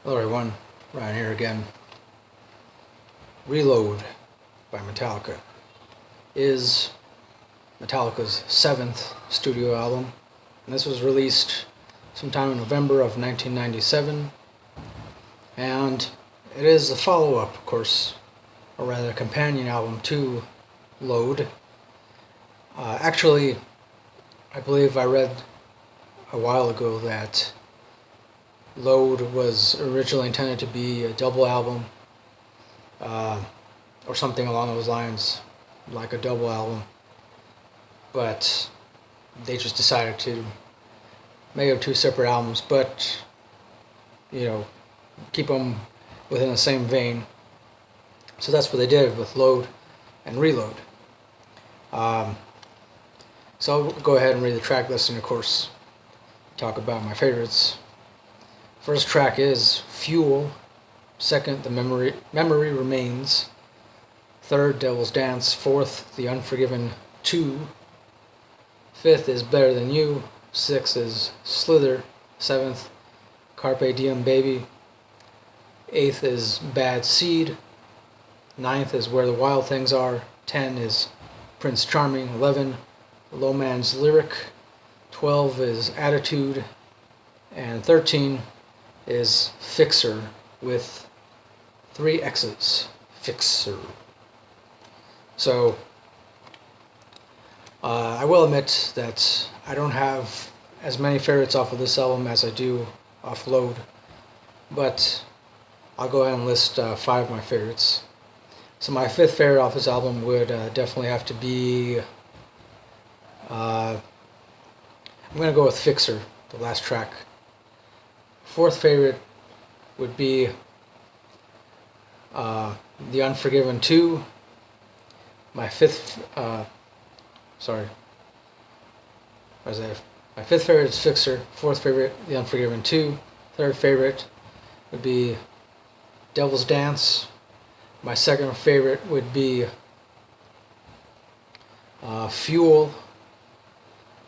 Hello everyone, Ryan here again. Reload by Metallica is Metallica's 7th studio album, and this was released sometime in November of 1997, and it is a follow-up, of course, or rather a companion album to Load. Actually, I believe I read a while ago that Load was originally intended to be a double album, or something along those lines, like a double album, but they just decided to make it two separate albums, but keep them within the same vein. So that's what they did with Load and Reload. So I'll go ahead and read the track listing, of course, talk about my favorites. First track is Fuel. Second, The Memory Remains. Third, Devil's Dance. Fourth, The Unforgiven 2. Fifth is Better Than You. Sixth is Slither. Seventh, Carpe Diem Baby. Eighth is Bad Seed. Ninth is Where the Wild Things Are. 10 is Prince Charming. 11, Low Man's Lyric. 12 is Attitude. And 13 is Fixer with 3 X's. Fixer. So, I will admit that I don't have as many favorites off of this album as I do off Load, but I'll go ahead and list 5 of my favorites. So my 5th favorite off this album would definitely have to be, I'm going to go with Fixer, the last track. 4th favorite would be The Unforgiven 2. My 5th, My 5th favorite is Fixer. 4th favorite, The Unforgiven 2. 3rd favorite would be Devil's Dance. My 2nd favorite would be Fuel.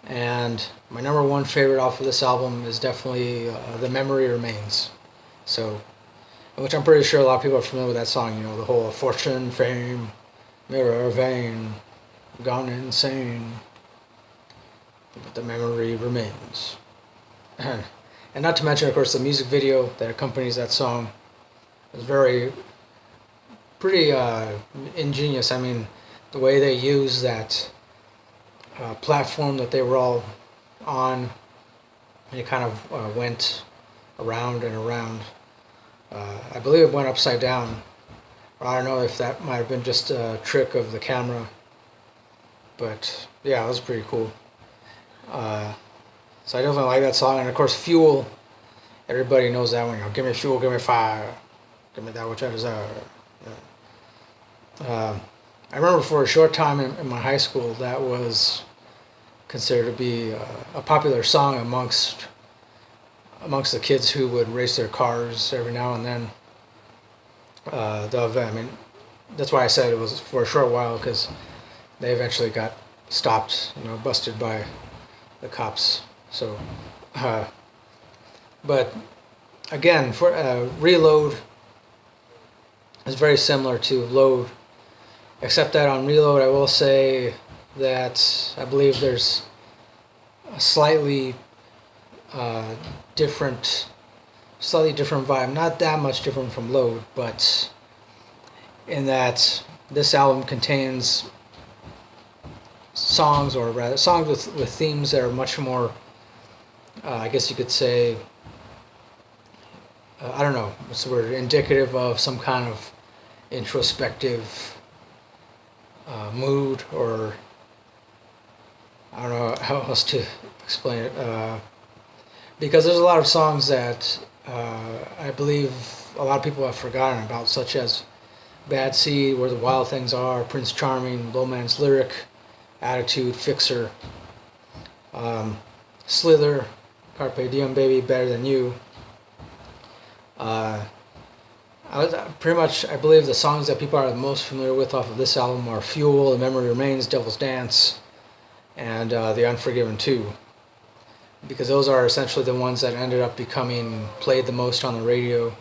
And my number 1 favorite off of this album is definitely The Memory Remains. So, which I'm pretty sure a lot of people are familiar with that song, the whole fortune, fame, mirror, vein, gone insane, but the memory remains. And not to mention, of course, the music video that accompanies that song is pretty ingenious. I mean, the way they use that platform that they were all on, and it kind of went around and around. I believe it went upside down. I don't know if that might have been just a trick of the camera, but yeah, it was pretty cool. So I definitely like that song, and of course, Fuel. Everybody knows that one. Give me fuel, give me fire, give me that which I desire. Yeah. I remember for a short time in my high school, that was considered to be a popular song amongst the kids who would race their cars every now and then. I mean, that's why I said it was for a short while, because they eventually got stopped, busted by the cops. So, but again, for Reload is very similar to Load, except that on Reload, I will say that I believe there's a slightly different vibe. Not that much different from Load, but in that this album contains songs, or rather songs with themes that are much more, I guess you could say, I don't know what's the word, indicative of some kind of introspective mood, or I don't know how else to explain it, because there's a lot of songs that I believe a lot of people have forgotten about, such as Bad Seed, Where the Wild Things Are, Prince Charming, Low Man's Lyric, Attitude, Fixer, Slither, Carpe Diem Baby, Better Than You. I believe the songs that people are the most familiar with off of this album are Fuel, The Memory Remains, Devil's Dance, and The Unforgiven 2. because those are essentially the ones that ended up becoming played the most on the radio.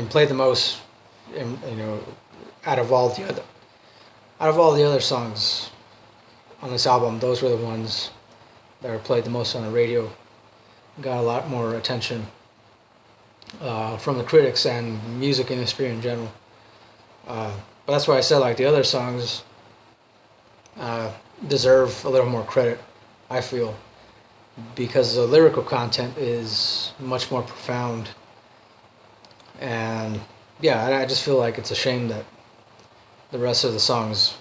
Played the most, out of all the other songs on this album. Those were the ones that were played the most on the radio. Got a lot more attention from the critics and music industry in general. But that's why I said like the other songs deserve a little more credit, I feel, because the lyrical content is much more profound. And yeah, I just feel like it's a shame that the rest of the songs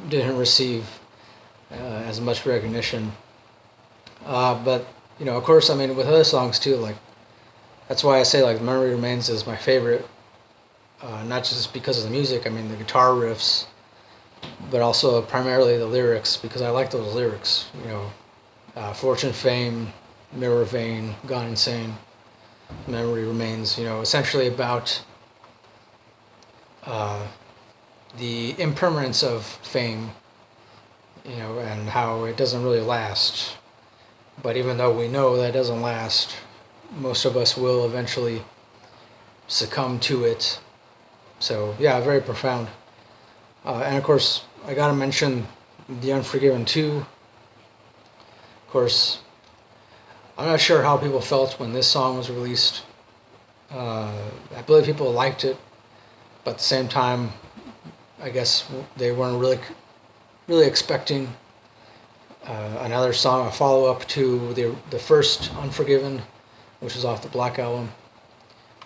didn't receive as much recognition. But of course, with other songs too, like that's why I say like "Memory Remains" is my favorite. Not just because of the music, the guitar riffs, but also primarily the lyrics, because I like those lyrics. Fortune, fame, mirror vein, gone insane. Memory remains. Essentially about the impermanence of fame. And how it doesn't really last. But even though we know that it doesn't last, most of us will eventually succumb to it. So yeah, very profound. And of course, I gotta mention The Unforgiven 2. Of course, I'm not sure how people felt when this song was released. I believe people liked it, but at the same time, I guess they weren't really expecting another song, a follow-up to the first Unforgiven, which is off the Black Album.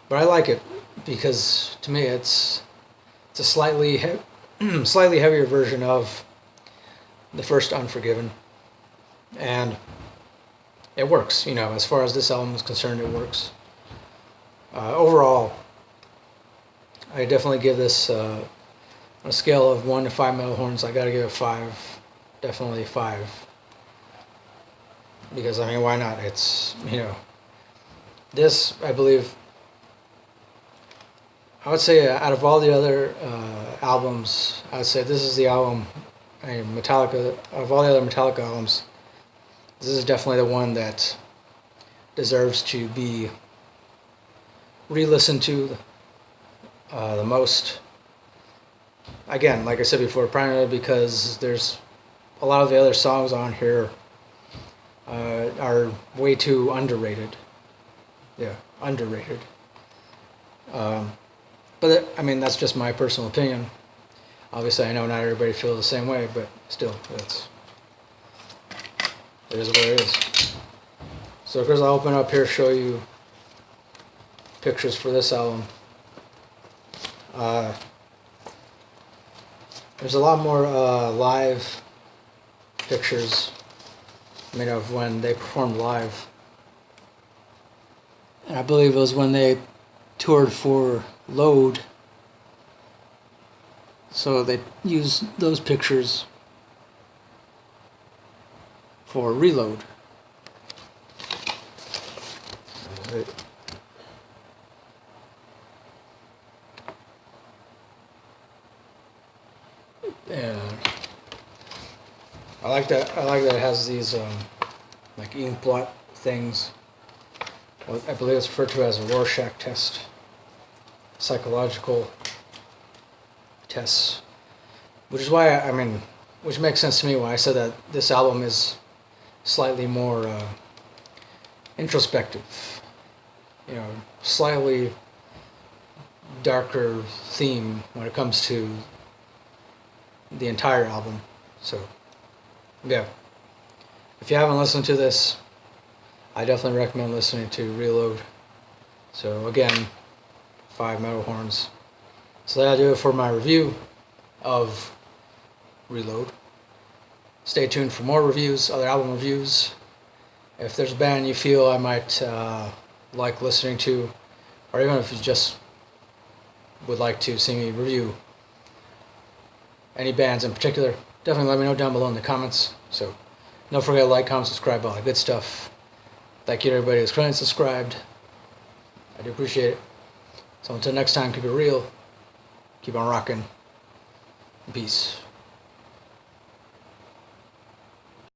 But I like it because to me it's a slightly heavier version of the first Unforgiven, and it works. As far as this album is concerned, it works. Overall, I definitely give this on a scale of 1 to 5 metal horns. I gotta give it 5, definitely 5. Because why not? It's this, I believe, I would say out of all the other albums, I would say this is the album, Metallica, of all the other Metallica albums, this is definitely the one that deserves to be re-listened to the most. Again, like I said before, primarily because there's a lot of the other songs on here are way too underrated. Yeah, underrated. But that's just my personal opinion. Obviously, I know not everybody feels the same way, but still, it is what it is. So, of course, I'll open up here, show you pictures for this album. There's a lot more live pictures of when they performed live. And I believe it was when they toured for Load. So they used those pictures for Reload. And I like that it has these like ink blot things. I believe it's referred to as a Rorschach test. Psychological tests. Which is why which makes sense to me when I said that this album is slightly more introspective. Slightly darker theme when it comes to the entire album. So, yeah. If you haven't listened to this, I definitely recommend listening to Reload. So again, 5 metal horns. So that'll do it for my review of Reload. Stay tuned for more reviews, other album reviews. If there's a band you feel I might like listening to, or even if you just would like to see me review any bands in particular, definitely let me know down below in the comments. So don't forget to like, comment, subscribe, all that good stuff. Thank you to everybody who's currently subscribed. I do appreciate it. So until next time, keep it real, keep on rocking. Peace.